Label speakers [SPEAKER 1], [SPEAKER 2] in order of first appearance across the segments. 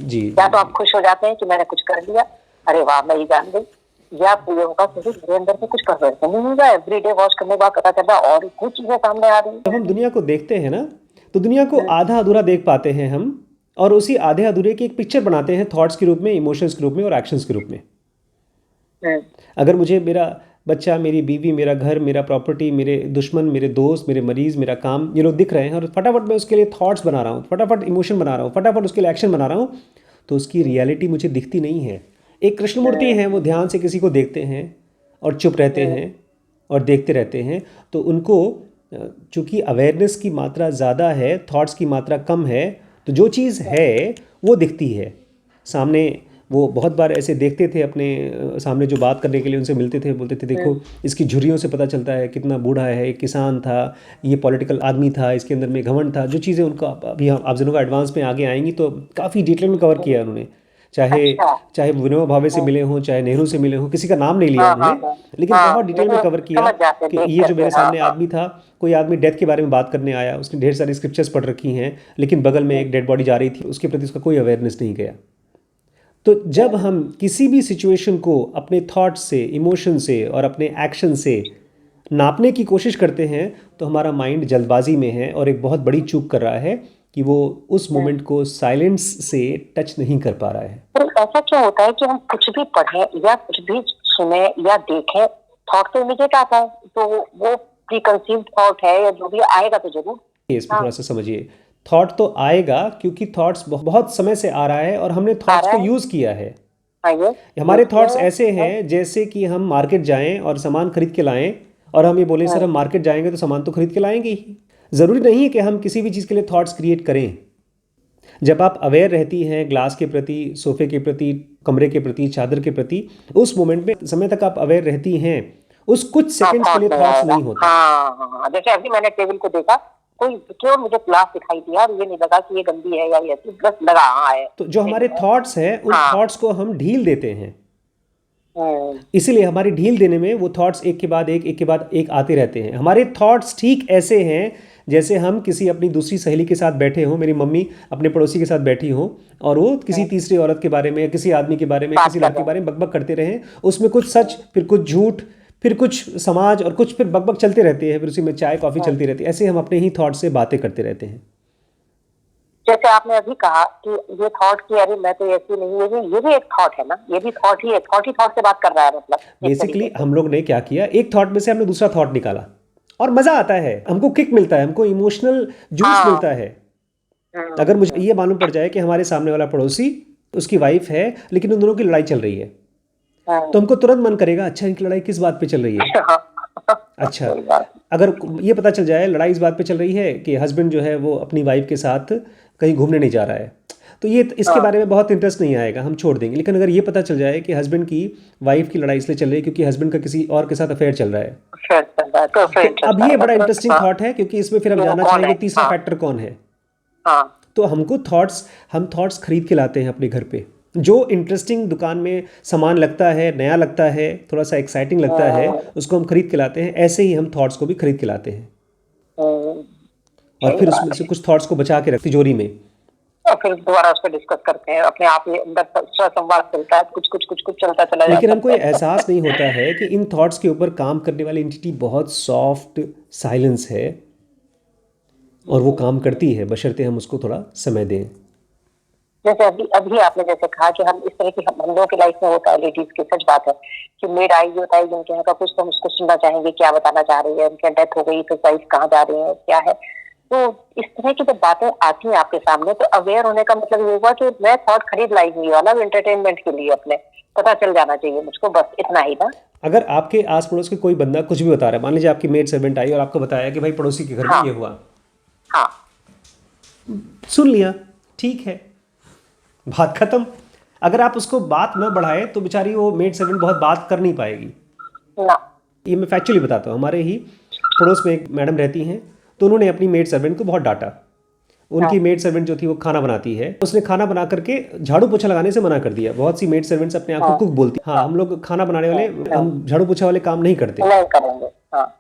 [SPEAKER 1] जी
[SPEAKER 2] या तो आप खुश हो जाते हैं कि मैंने कुछ कर लिया, अरे वाह मैं ये जान गई, या आप ये होगा कि मेरे अंदर से कुछ परिवर्तन नहीं होगा, एवरीडे वॉच करने के बाद पता चलता है और कुछ चीजें सामने आ रही
[SPEAKER 1] जब हम दुनिया को देखते हैं ना, तो दुनिया को
[SPEAKER 2] है।
[SPEAKER 1] आधा अधूरा देख पाते हैं हम, और उसी आधे अधूरे की एक पिक्चर बनाते हैं थॉट्स के रूप में, इमोशंस के रूप में और एक्शंस के रूप में।
[SPEAKER 2] हम्म,
[SPEAKER 1] अगर मुझे मेरा बच्चा, मेरी बीवी, मेरा घर, मेरा प्रॉपर्टी, मेरे दुश्मन, मेरे दोस्त, मेरे मरीज़, मेरा काम, ये लोग दिख रहे हैं और फटाफट मैं उसके लिए थॉट्स बना रहा हूँ, फटाफट इमोशन बना रहा हूँ, फटाफट उसके लिए एक्शन बना रहा हूँ, तो उसकी रियलिटी मुझे दिखती नहीं है। एक कृष्णमूर्ति हैं, वो ध्यान से किसी को देखते हैं और चुप रहते हैं और देखते रहते हैं, तो उनको चूँकि अवेयरनेस की मात्रा ज़्यादा है, थॉट्स की मात्रा कम है, तो जो चीज़ है वो दिखती है सामने। वो बहुत बार ऐसे देखते थे अपने सामने जो बात करने के लिए उनसे मिलते थे, बोलते थे देखो इसकी झुर्रियों से पता चलता है कितना बूढ़ा है, एक किसान था, ये पॉलिटिकल आदमी था, इसके अंदर में घमंड था, जो चीज़ें उनका अभी आप जनों एडवांस में आगे आएंगी तो काफ़ी डिटेल में कवर किया उन्होंने। चाहे
[SPEAKER 2] अच्छा।
[SPEAKER 1] चाहे विनोबा भावे से मिले हों, चाहे नेहरू से मिले हों, किसी का नाम नहीं लिया
[SPEAKER 2] हाँ हाँ
[SPEAKER 1] उन्होंने,
[SPEAKER 2] हाँ
[SPEAKER 1] लेकिन
[SPEAKER 2] हाँ,
[SPEAKER 1] बहुत डिटेल में
[SPEAKER 2] लेकिन
[SPEAKER 1] कवर किया
[SPEAKER 2] समझ जाते
[SPEAKER 1] कि
[SPEAKER 2] देख
[SPEAKER 1] ये जो
[SPEAKER 2] करके,
[SPEAKER 1] मेरे
[SPEAKER 2] हाँ
[SPEAKER 1] सामने
[SPEAKER 2] हाँ
[SPEAKER 1] आदमी था, कोई आदमी डेथ के बारे में बात करने आया, उसने ढेर सारी स्क्रिप्चर्स पढ़ रखी हैं, लेकिन बगल में एक डेड बॉडी जा रही थी, उसके प्रति उसका कोई अवेयरनेस नहीं गया। तो जब हम किसी भी सिचुएशन को अपने थॉट से, इमोशन से और अपने एक्शन से नापने की कोशिश करते हैं, तो हमारा माइंड जल्दबाजी में है और एक बहुत बड़ी चूक कर रहा है कि वो उस मोमेंट को साइलेंस से टच नहीं कर पा रहा है।
[SPEAKER 2] पर ऐसा क्यों होता है कि हम कुछ भी पढ़ें या कुछ भी सुने या देखें, थॉट तो इमीडिएट आता है, तो वो प्रीकंसीव्ड थॉट है या जो भी आएगा तो जरूर।
[SPEAKER 1] इसमें
[SPEAKER 2] हाँ,
[SPEAKER 1] थोड़ा सा समझिए, थॉट तो आएगा क्योंकि थॉट्स बहुत समय से आ रहा है और हमने
[SPEAKER 2] आ
[SPEAKER 1] थॉट्स
[SPEAKER 2] रहा
[SPEAKER 1] को
[SPEAKER 2] है।
[SPEAKER 1] यूज़ किया है।
[SPEAKER 2] हाँ,
[SPEAKER 1] हमारे थॉट्स
[SPEAKER 2] ये
[SPEAKER 1] ऐसे हैं जैसे कि हम मार्केट जाएं और सामान खरीद के लाएं, और हम ये बोलें सर हम मार्केट जाएंगे तो सामान तो खरीद के लाएंगे ही। ज़रूरी नहीं है कि हम किसी भी चीज़ के लिए थॉट्स क्रिएट करें। जब आप अवेयर रहती हैं ग्लास के प्रति, सोफे के प्रति, कमरे के प्रति, चादर के प्रति, उस मोमेंट में समय तक आप अवेयर रहती हैं, उस कुछ
[SPEAKER 2] हाँ,
[SPEAKER 1] सेकंड्स के
[SPEAKER 2] थॉट
[SPEAKER 1] लिए
[SPEAKER 2] नहीं
[SPEAKER 1] थॉट्स
[SPEAKER 2] आएगा।
[SPEAKER 1] नहीं होता।
[SPEAKER 2] हाँ हाँ हाँ, जैसे अभी मैंने टेबल को देखा, कोई क्यों मुझे ग्लास दिखाई दिया और ये नहीं लगा कि ये गंदी है या ये अच्छी, बस लगा हाँ है।
[SPEAKER 1] तो जो हमारे थॉट्स हैं, उन
[SPEAKER 2] हाँ।
[SPEAKER 1] थॉट्स को हम ढील देते हैं,
[SPEAKER 2] हम्म,
[SPEAKER 1] इसीलिए हमारी ढील देने में वो थॉट्स एक के बाद एक के बाद एक आते रहते हैं। हमारे थॉट्स ठीक ऐसे हैं जैसे हम किसी अपनी दूसरी सहेली के साथ बैठे हों, मेरी मम्मी अपने पड़ोसी के साथ बैठी हों और वो किसी तीसरी औरत के बारे में, किसी आदमी के बारे में,
[SPEAKER 2] बात
[SPEAKER 1] किसी
[SPEAKER 2] कर
[SPEAKER 1] लड़के के
[SPEAKER 2] रहे हैं।
[SPEAKER 1] बारे में बकबक करते रहें, उसमें कुछ सच, फिर कुछ झूठ, फिर कुछ समाज और कुछ फिर बकबक चलते रहते हैं, फिर उसी में चाय कॉफ़ी चलती रहती है। ऐसे हम अपने ही थॉट से बातें करते रहते हैं।
[SPEAKER 2] जैसे आपने अभी कहा कि ये थॉट की, अरे मैं तो ऐसी नहीं, ये भी एक थॉट है ना, ये भी थॉट ही है, थॉट ही थॉट से बात कर रहा है, मतलब एक तरीके
[SPEAKER 1] बेसिकली
[SPEAKER 2] से।
[SPEAKER 1] हम लोग ने क्या किया, एक थॉट में से हमने दूसरा थॉट निकाला और मज़ा आता है, हमको किक मिलता है, हमको इमोशनल जूस
[SPEAKER 2] हाँ।
[SPEAKER 1] मिलता है। अगर मुझे ये मालूम पड़ जाए कि हमारे सामने वाला पड़ोसी, उसकी वाइफ है, लेकिन उन दोनों की लड़ाई चल रही है, तो हमको तुरंत मन करेगा अच्छा इनकी लड़ाई किस बात पे चल रही है। अच्छा,
[SPEAKER 2] सही बात।
[SPEAKER 1] अगर ये पता चल जाए लड़ाई इस बात पे चल रही है कि हस्बैंड जो है वो अपनी वाइफ के साथ कहीं घूमने नहीं जा रहा है, तो ये इसके बारे में बहुत इंटरेस्ट नहीं आएगा, हम छोड़ देंगे। लेकिन अगर ये पता चल जाए कि हस्बैंड की वाइफ की लड़ाई इसलिए चल रही है क्योंकि हस्बैंड का किसी और के साथ अफेयर चल रहा है,
[SPEAKER 2] फिर चल रहा है, तो फिर
[SPEAKER 1] तो
[SPEAKER 2] इंटरेस्ट
[SPEAKER 1] अब ये
[SPEAKER 2] आएगा
[SPEAKER 1] बड़ा
[SPEAKER 2] तो।
[SPEAKER 1] इंटरेस्टिंग
[SPEAKER 2] हाँ,
[SPEAKER 1] थॉट है क्योंकि इसमें फिर हम
[SPEAKER 2] कि वो
[SPEAKER 1] जानना
[SPEAKER 2] कौन
[SPEAKER 1] चाहेंगे
[SPEAKER 2] है।
[SPEAKER 1] तीसरा
[SPEAKER 2] हाँ
[SPEAKER 1] फैक्टर कौन है।
[SPEAKER 2] हाँ
[SPEAKER 1] तो हमको थॉट्स, हम थॉट्स खरीद के लाते हैं अपने घर पे। जो इंटरेस्टिंग दुकान में सामान लगता है, नया लगता है, थोड़ा सा एक्साइटिंग लगता है, उसको हम खरीद के लाते हैं। ऐसे ही हम थॉट्स को भी खरीद के लाते हैं
[SPEAKER 2] हम्म,
[SPEAKER 1] और
[SPEAKER 2] सही
[SPEAKER 1] फिर
[SPEAKER 2] बात
[SPEAKER 1] उसमें से
[SPEAKER 2] है।
[SPEAKER 1] कुछ थॉट्स को बचा के रख तिजोरी में।
[SPEAKER 2] और फिर दोबारा उस पर डिस्कस करते हैं, अपने आप ही अंदर संवाद चलता है, कुछ कुछ कुछ कुछ चलता चला
[SPEAKER 1] लेकिन
[SPEAKER 2] जाता
[SPEAKER 1] हमको ये एहसास नहीं होता है कि इन थॉट्स के ऊपर काम करने वाली एंटिटी बहुत सॉफ्ट साइलेंस है और वो काम करती है, बशर्ते हम उसको थोड़ा समय दें।
[SPEAKER 2] जैसे अभी अभी आपने जैसे कहा कि हम इस तरह की, हम लोगों की लाइफ में होता है, लेडीज की सच बात है कि मेड आई होता है जिनके यहाँ का कुछ, तो हम उसको सुनना चाहेंगे क्या बताना चाह रही है, उनकी डेथ हो गई तो वाइफ कहाँ जा रही है, क्या है। तो इस तरह की जब बातें आती हैं आपके सामने, तो अवेयर होने का मतलब ये हुआ कि मैं थॉट खरीद लाई हुई वाला एंटरटेनमेंट के लिए, अपने पता चल जाना चाहिए मुझको, बस इतना ही ना।
[SPEAKER 1] अगर आपके आस पड़ोस के कोई बंदा कुछ भी बता रहा है, मान लीजिए आपकी मेड सर्वेंट आई और आपको बताया कि भाई पड़ोसी के घर में
[SPEAKER 2] हाँ
[SPEAKER 1] ये हुआ,
[SPEAKER 2] हाँ
[SPEAKER 1] सुन लिया, ठीक है, बात खत्म। अगर आप उसको बात न बढ़ाए तो बेचारी वो मेड सर्वेंट बहुत बात कर नहीं पाएगी।
[SPEAKER 2] ना।
[SPEAKER 1] ये मैं फैक्चुअली बताता हूँ, हमारे ही पड़ोस में एक मैडम रहती हैं, तो उन्होंने अपनी मेड सर्वेंट को बहुत डांटा। उनकी मेड सर्वेंट जो थी वो खाना बनाती है, उसने खाना बना करके झाड़ू पोछा लगाने से मना कर दिया। बहुत सी मेड सर्वेंट्स अपने आप को कुक बोलती, हाँ हम लोग खाना बनाने वाले, हम झाड़ू पोछा वाले काम नहीं करते।
[SPEAKER 2] नहीं करेंगे। हाँ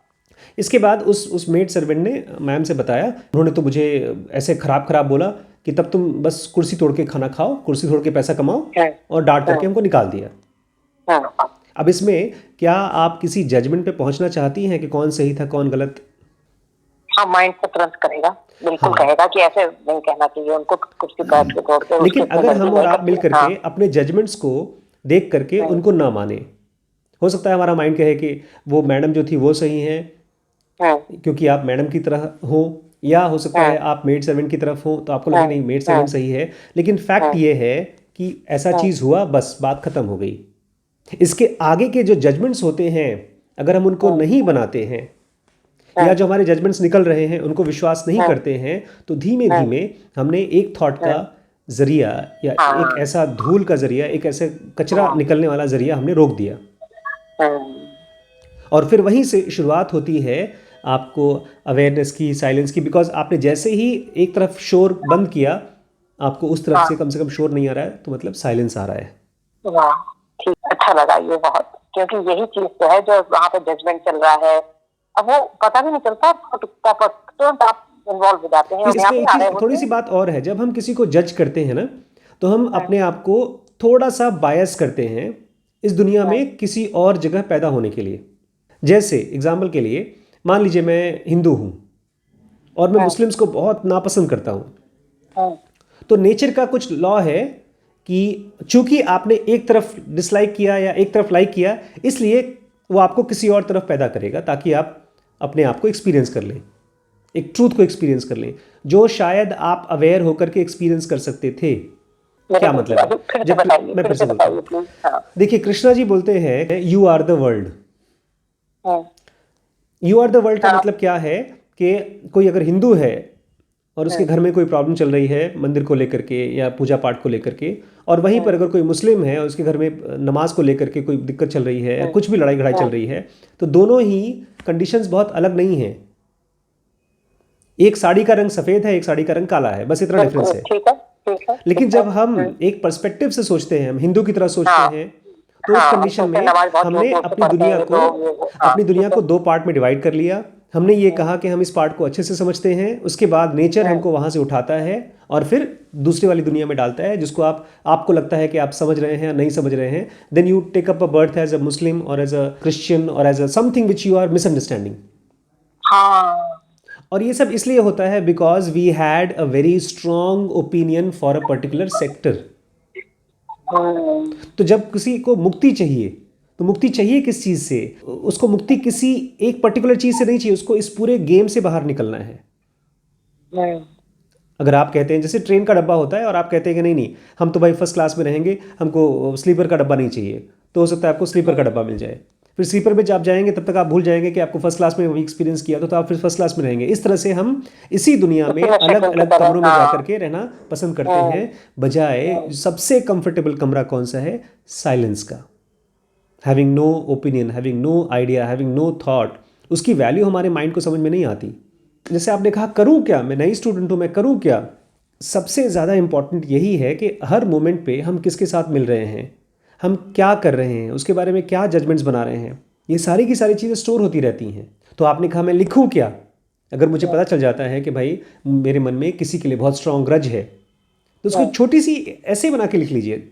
[SPEAKER 1] इसके बाद उस मेड सर्वेंट ने मैम से बताया, उन्होंने तो मुझे ऐसे खराब खराब बोला कि तब तुम बस कुर्सी तोड़ के खाना खाओ, कुर्सी तोड़ के पैसा कमाओ,
[SPEAKER 2] हम्म,
[SPEAKER 1] और डांट करके हमको निकाल दिया।
[SPEAKER 2] हम्म।
[SPEAKER 1] अब इसमें क्या आप किसी जजमेंट पे पहुंचना चाहती हैं कि कौन सही था कौन गलत?
[SPEAKER 2] हाँ, माइंड से तुरंत करेगा, बिल्कुल
[SPEAKER 1] हाँ,
[SPEAKER 2] कहेगा कि ऐसे नहीं कहना चाहिए उनको, कुर्सी काट के तोड़ के, उसकी
[SPEAKER 1] लेकिन
[SPEAKER 2] इतनी
[SPEAKER 1] अगर
[SPEAKER 2] गलती
[SPEAKER 1] हम और
[SPEAKER 2] नहीं
[SPEAKER 1] आप मिल
[SPEAKER 2] करती। हाँ।
[SPEAKER 1] करके अपने जजमेंट्स को देख करके
[SPEAKER 2] हम्म,
[SPEAKER 1] उनको ना माने, हो सकता है हमारा माइंड कहे कि वो मैडम जो थी वो सही है
[SPEAKER 2] हम्म,
[SPEAKER 1] क्योंकि आप मैडम की तरह हो, या हो सकता है
[SPEAKER 2] हम्म,
[SPEAKER 1] आप मेड सर्वेंट की तरफ हो तो आपको लगे
[SPEAKER 2] हम्म,
[SPEAKER 1] नहीं मेड
[SPEAKER 2] हम्म,
[SPEAKER 1] सर्वेंट सही है। लेकिन फैक्ट
[SPEAKER 2] हम्म,
[SPEAKER 1] ये है कि ऐसा
[SPEAKER 2] हम्म,
[SPEAKER 1] चीज़ हुआ, बस बात ख़त्म हो गई। इसके आगे के जो जजमेंट्स होते हैं, अगर हम उनको
[SPEAKER 2] हम्म,
[SPEAKER 1] नहीं बनाते हैं या
[SPEAKER 2] हम्म,
[SPEAKER 1] जो हमारे जजमेंट्स निकल रहे हैं उनको विश्वास नहीं
[SPEAKER 2] हम्म,
[SPEAKER 1] करते हैं, तो धीमे
[SPEAKER 2] हम्म,
[SPEAKER 1] धीमे हमने एक थॉट का
[SPEAKER 2] हम्म,
[SPEAKER 1] जरिया या एक
[SPEAKER 2] हाँ,
[SPEAKER 1] ऐसा धूल का जरिया, एक ऐसे कचरा
[SPEAKER 2] हाँ,
[SPEAKER 1] निकलने वाला जरिया हमने रोक दिया।
[SPEAKER 2] हम्म,
[SPEAKER 1] और फिर वहीं से शुरुआत होती है आपको अवेयरनेस की, साइलेंस की, बिकॉज आपने जैसे ही एक तरफ शोर बंद किया, आपको उस तरफ
[SPEAKER 2] हाँ,
[SPEAKER 1] से कम शोर नहीं आ रहा है, तो मतलब साइलेंस आ रहा है।
[SPEAKER 2] वाह, ठीक, अच्छा लगा ये बहुत, क्योंकि यही चीज तो है जो वहाँ पे जजमेंट चल रहा है। अब वो पता भी नहीं चलता, तुरंत आप इन्वॉल्व हो जाते हैं, अपने आप
[SPEAKER 1] इसमें
[SPEAKER 2] ही
[SPEAKER 1] एक
[SPEAKER 2] आ
[SPEAKER 1] चीज़
[SPEAKER 2] रहे होते
[SPEAKER 1] थोड़ी सी
[SPEAKER 2] हैं।
[SPEAKER 1] बात और है, जब हम किसी को जज करते हैं ना, तो हम
[SPEAKER 2] हम्म,
[SPEAKER 1] अपने आप को थोड़ा सा बायस करते हैं इस दुनिया
[SPEAKER 2] हम्म,
[SPEAKER 1] में किसी और जगह पैदा होने के लिए। जैसे एग्जाम्पल के लिए मान लीजिए मैं हिंदू हूँ और मैं
[SPEAKER 2] हम्म,
[SPEAKER 1] मुस्लिम्स को बहुत नापसंद करता हूँ,
[SPEAKER 2] हम्म,
[SPEAKER 1] तो नेचर का कुछ लॉ है कि चूंकि आपने एक तरफ डिसलाइक किया या एक तरफ लाइक किया, इसलिए वो आपको किसी और तरफ पैदा करेगा ताकि आप अपने आप को एक्सपीरियंस कर लें, एक ट्रूथ को एक्सपीरियंस कर लें जो शायद आप अवेयर होकर के एक्सपीरियंस कर सकते थे।
[SPEAKER 2] मेरे
[SPEAKER 1] क्या
[SPEAKER 2] बिल्कुल,
[SPEAKER 1] मतलब है?
[SPEAKER 2] अभी
[SPEAKER 1] जब मैं
[SPEAKER 2] फिर
[SPEAKER 1] फिर
[SPEAKER 2] से
[SPEAKER 1] से बोलता
[SPEAKER 2] बताइए
[SPEAKER 1] हूँ,
[SPEAKER 2] प्लीज। हाँ।
[SPEAKER 1] देखिए कृष्णा जी बोलते हैं you are the world.
[SPEAKER 2] Hmm,
[SPEAKER 1] you are the world का
[SPEAKER 2] हाँ,
[SPEAKER 1] मतलब क्या है कि कोई अगर हिंदू है और उसके
[SPEAKER 2] हम्म,
[SPEAKER 1] घर में कोई प्रॉब्लम चल रही है मंदिर को लेकर के या पूजा पाठ को लेकर के, और वहीं
[SPEAKER 2] हम्म,
[SPEAKER 1] पर अगर कोई मुस्लिम है और उसके घर में नमाज को लेकर के कोई दिक्कत चल रही है या
[SPEAKER 2] हम्म,
[SPEAKER 1] कुछ भी लड़ाई घड़ाई चल
[SPEAKER 2] हम्म,
[SPEAKER 1] रही है, तो दोनों ही कंडीशंस बहुत अलग नहीं हैं। एक साड़ी का रंग सफ़ेद है, एक साड़ी का रंग काला है, बस इतना डिफरेंस
[SPEAKER 2] बिल्कुल,
[SPEAKER 1] है।
[SPEAKER 2] ठीक है, ठीक है,
[SPEAKER 1] लेकिन
[SPEAKER 2] ठीक है।
[SPEAKER 1] जब हम एक पर्सपेक्टिव से सोचते हैं, हम हिंदू की तरह सोचते
[SPEAKER 2] हाँ,
[SPEAKER 1] हैं, तो उस
[SPEAKER 2] हाँ, हम
[SPEAKER 1] कंडीशन
[SPEAKER 2] सोचते हैं
[SPEAKER 1] में
[SPEAKER 2] नमाज बहुत जोर
[SPEAKER 1] हमने
[SPEAKER 2] जोर से पढ़ते हैं ये तो, ये वो, हाँ,
[SPEAKER 1] अपनी दुनिया
[SPEAKER 2] ठीक है।
[SPEAKER 1] को दो पार्ट में डिवाइड कर लिया। हमने ये
[SPEAKER 2] हम्म,
[SPEAKER 1] कहा कि हम इस पार्ट को अच्छे से समझते हैं, उसके बाद नेचर
[SPEAKER 2] हम्म,
[SPEAKER 1] हमको वहाँ से उठाता है और फिर दूसरी वाली दुनिया में डालता है जिसको आपको लगता है कि आप समझ रहे हैं या नहीं समझ रहे हैं। Then you take up a birth as a Muslim और एज अ क्रिश्चियन और as a something which you are misunderstanding.
[SPEAKER 2] हाँ,
[SPEAKER 1] और ये सब इसलिए होता है because we had a very strong opinion for a particular sector.
[SPEAKER 2] Hmm,
[SPEAKER 1] तो जब किसी को मुक्ति चाहिए, तो मुक्ति चाहिए किस चीज़ से? उसको मुक्ति किसी एक पर्टिकुलर चीज़ से नहीं चाहिए, उसको इस पूरे गेम से बाहर निकलना है।
[SPEAKER 2] हम्म,
[SPEAKER 1] अगर आप कहते हैं जैसे ट्रेन का डब्बा होता है और आप कहते हैं कि नहीं नहीं हम तो भाई फर्स्ट क्लास में रहेंगे, हमको स्लीपर का डब्बा नहीं चाहिए, तो हो सकता है आपको स्लीपर का डब्बा मिल जाए। फिर स्लीपर में जब आप जाएंगे तब तक आप भूल जाएंगे कि आपको फर्स्ट क्लास में वही एक्सपीरियंस किया, तो आप फिर फर्स्ट क्लास में रहेंगे। इस तरह से हम इसी दुनिया में
[SPEAKER 2] उसी में
[SPEAKER 1] अलग
[SPEAKER 2] शेड्यूल की
[SPEAKER 1] अलग
[SPEAKER 2] तरह,
[SPEAKER 1] कमरों में जा
[SPEAKER 2] हाँ।
[SPEAKER 1] करके रहना पसंद करते
[SPEAKER 2] हम्म,
[SPEAKER 1] हैं, बजाय
[SPEAKER 2] हम्म,
[SPEAKER 1] सबसे कंफर्टेबल कमरा कौन सा है? साइलेंस का। Having no opinion, having no idea, having no thought, उसकी वैल्यू हमारे माइंड को समझ में नहीं आती। जैसे आपने कहा करूं क्या, मैं नई स्टूडेंट हूं, मैं करूं क्या? सबसे ज़्यादा इंपॉर्टेंट यही है कि हर मोमेंट पे हम किसके साथ मिल रहे हैं, हम क्या कर रहे हैं, उसके बारे में क्या जजमेंट्स बना रहे हैं, ये सारी की सारी चीज़ें स्टोर होती रहती हैं। तो आपने कहा मैं लिखूं क्या? अगर मुझे पता चल जाता है कि भाई मेरे मन में किसी के लिए बहुत स्ट्रांग ग्रज है, तो उसको
[SPEAKER 2] हम्म,
[SPEAKER 1] छोटी सी ऐसे बना के लिख लीजिए।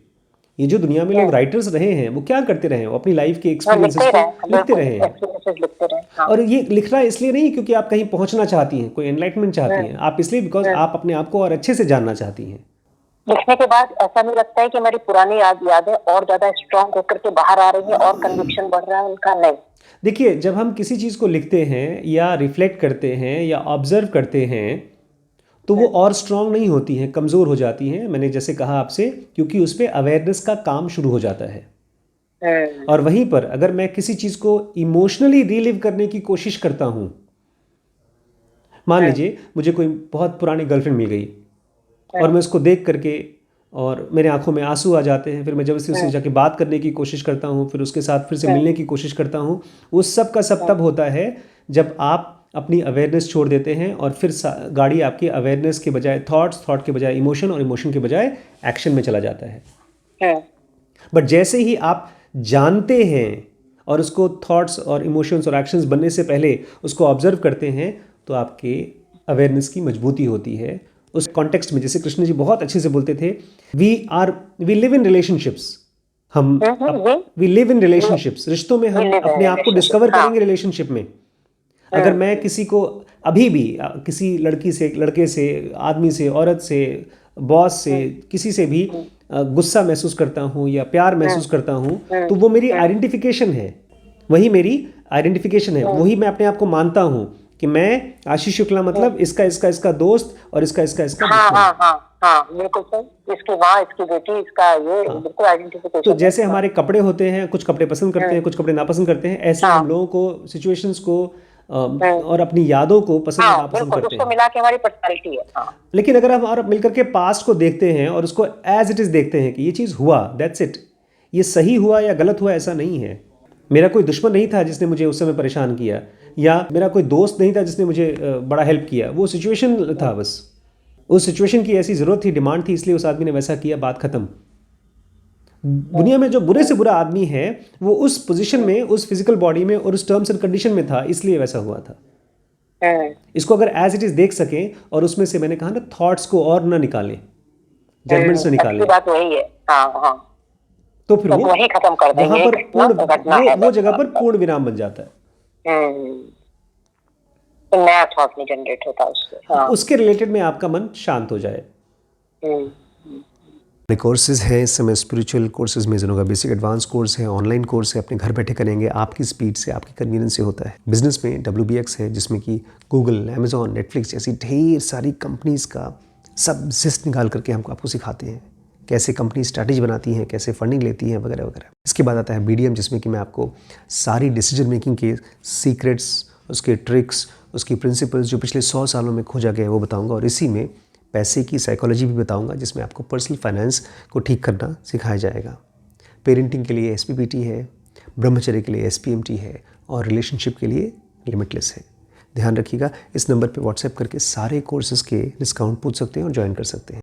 [SPEAKER 1] ये जो दुनिया में लोग
[SPEAKER 2] हम्म,
[SPEAKER 1] राइटर्स रहे हैं वो क्या करते रहे हैं? वो अपनी लाइफ के
[SPEAKER 2] हाँ,
[SPEAKER 1] एक्सपीरियंसेस
[SPEAKER 2] लिखते
[SPEAKER 1] को
[SPEAKER 2] रहे,
[SPEAKER 1] लिखते
[SPEAKER 2] बिल्कुल,
[SPEAKER 1] रहे हैं।
[SPEAKER 2] एक्सपीरियंसेस लिखते रहे, हाँ।
[SPEAKER 1] और ये लिखना इसलिए नहीं क्योंकि आप कहीं पहुंचना चाहती हैं, कोई एनलाइटमेंट चाहती
[SPEAKER 2] हम्म,
[SPEAKER 1] हैं, आप इसलिए बिकॉज
[SPEAKER 2] हम्म।
[SPEAKER 1] आप अपने आप को और अच्छे से जानना चाहती हैं।
[SPEAKER 2] लिखने के बाद ऐसा नहीं लगता है कि हमारी पुरानी यादें और ज्यादा स्ट्रांग होकर के बाहर आ रही है और कन्विक्शन बढ़ रहा है उनका, नहीं।
[SPEAKER 1] देखिए जब हम किसी चीज़ को लिखते हैं या रिफ्लेक्ट करते हैं या ऑब्जर्व करते हैं, तो वो
[SPEAKER 2] हम्म,
[SPEAKER 1] और स्ट्रांग नहीं होती हैं, कमज़ोर हो जाती हैं। मैंने जैसे कहा आपसे, क्योंकि उस पर अवेयरनेस का काम शुरू हो जाता है।
[SPEAKER 2] हम्म,
[SPEAKER 1] और वहीं पर अगर मैं किसी चीज़ को इमोशनली रिलीव करने की कोशिश करता हूँ, मान
[SPEAKER 2] हम्म,
[SPEAKER 1] लीजिए मुझे कोई बहुत पुरानी गर्लफ्रेंड मिल गई और
[SPEAKER 2] हम्म,
[SPEAKER 1] मैं उसको देख करके और मेरे आंखों में आंसू आ जाते हैं, फिर मैं जब से उससे
[SPEAKER 2] हम्म,
[SPEAKER 1] जाके बात करने की कोशिश करता हूँ, फिर उसके साथ फिर से
[SPEAKER 2] हम्म,
[SPEAKER 1] मिलने की कोशिश करता हूँ, वो सब का सब
[SPEAKER 2] हम्म,
[SPEAKER 1] तब होता है जब आप अपनी अवेयरनेस छोड़ देते हैं और फिर गाड़ी आपकी अवेयरनेस के बजाय थॉट्स, थॉट के बजाय इमोशन और इमोशन के बजाय एक्शन में चला जाता है।
[SPEAKER 2] हम्म,
[SPEAKER 1] बट जैसे ही आप जानते हैं और उसको थॉट्स और इमोशंस और एक्शंस बनने से पहले उसको ऑब्जर्व करते हैं, तो आपके अवेयरनेस की मजबूती होती है, उस कॉन्टेक्स्ट में, जैसे कृष्ण जी बहुत अच्छे से बोलते थे, we live in relationships, we live in relationships, रिश्तों में हम अपने आप को डिस्कवर करेंगे रिलेशनशिप में। अगर मैं किसी को अभी भी किसी लड़की से, लड़के से, आदमी से, औरत से, बॉस से, किसी से भी गुस्सा महसूस करता हूँ या प्यार महसूस करता हूँ, तो वो मेरी आइडेंटिफिकेशन है, वही मेरी आइडेंटिफिकेशन है, वही मैं अपने आप को मानता हूँ कि मैं आशीष शुक्ला मतलब इसका दोस्त और इसका दुश्मन।
[SPEAKER 2] हाँ, बिल्कुल सर, इसकी माँ, इसकी बेटी, इसका ये बिल्कुल आइडेंटिफिकेशन।
[SPEAKER 1] तो जैसे हमारे कपड़े होते हैं, कुछ कपड़े पसंद करते हैं, कुछ कपड़े नापसंद करते हैं, ऐसे हम लोगों को, सिचुएशंस को और अपनी यादों को पसंद और नापसंद करते हैं।
[SPEAKER 2] उसको मिला के हमारी पर्सनालिटी है।
[SPEAKER 1] लेकिन अगर हम और मिलकर के पास्ट को देखते हैं और उसको एज इट इज देखते हैं कि ये चीज़ हुआ, दैट्स इट, ये सही हुआ या गलत हुआ ऐसा नहीं है। मेरा कोई दुश्मन नहीं था जिसने मुझे उस समय परेशान किया, या मेरा कोई दोस्त नहीं था जिसने मुझे बड़ा हेल्प किया, वो सिचुएशन था, बस उस सिचुएशन की ऐसी ज़रूरत थी, डिमांड थी, इसलिए उस आदमी ने वैसा किया, बात ख़त्म। दुनिया में जो बुरे से बुरा आदमी है वो उस पोजीशन में, उस फिजिकल बॉडी में और उस टर्म्स एंड कंडीशन में था, इसलिए वैसा हुआ था। इसको अगर एज इट इज देख सकें और उसमें से, मैंने कहा ना, थॉट्स को और ना निकालें, जजमेंट्स ना निकालें,
[SPEAKER 2] बात वही है।
[SPEAKER 1] तो फिर वो
[SPEAKER 2] वही खत्म कर देंगे,
[SPEAKER 1] वहां पर वो जगह पर पूर्ण विराम बन जाता है।
[SPEAKER 2] नया थॉट नहीं जनरेट होता उससे।
[SPEAKER 1] उसके रिलेटेड में आपका मन शांत हो जाए। कोर्सेज हैं इस समय, स्पिरिचुअल कोर्सेज में होगा, बेसिक एडवांस कोर्स है, ऑनलाइन कोर्स है, अपने घर बैठे करेंगे, आपकी स्पीड से, आपकी कन्वीनियंस से होता है। बिजनेस में WBX है, जिसमें कि गूगल, अमेजॉन, नेटफ्लिक्स जैसी ढेर सारी कंपनीज़ का सब जिस्ट निकाल करके आपको सिखाते हैं, कैसे कंपनी स्ट्रैटेजी बनाती हैं, कैसे फंडिंग लेती हैं, वगैरह वगैरह। इसके बाद आता है BDM, जिसमें कि मैं आपको सारी डिसीजन मेकिंग के सीक्रेट्स, उसके ट्रिक्स, उसकी प्रिंसिपल्स जो पिछले 100 सालों में खोजा गया है वो बताऊंगा, और इसी में पैसे की साइकोलॉजी भी बताऊंगा, जिसमें आपको पर्सनल फाइनेंस को ठीक करना सिखाया जाएगा। पेरेंटिंग के लिए SPPT है, ब्रह्मचर्य के लिए SPMT है, और रिलेशनशिप के लिए लिमिटलेस है। ध्यान रखिएगा, इस नंबर पे व्हाट्सएप करके सारे कोर्सेज़ के डिस्काउंट पूछ सकते हैं और ज्वाइन कर सकते हैं।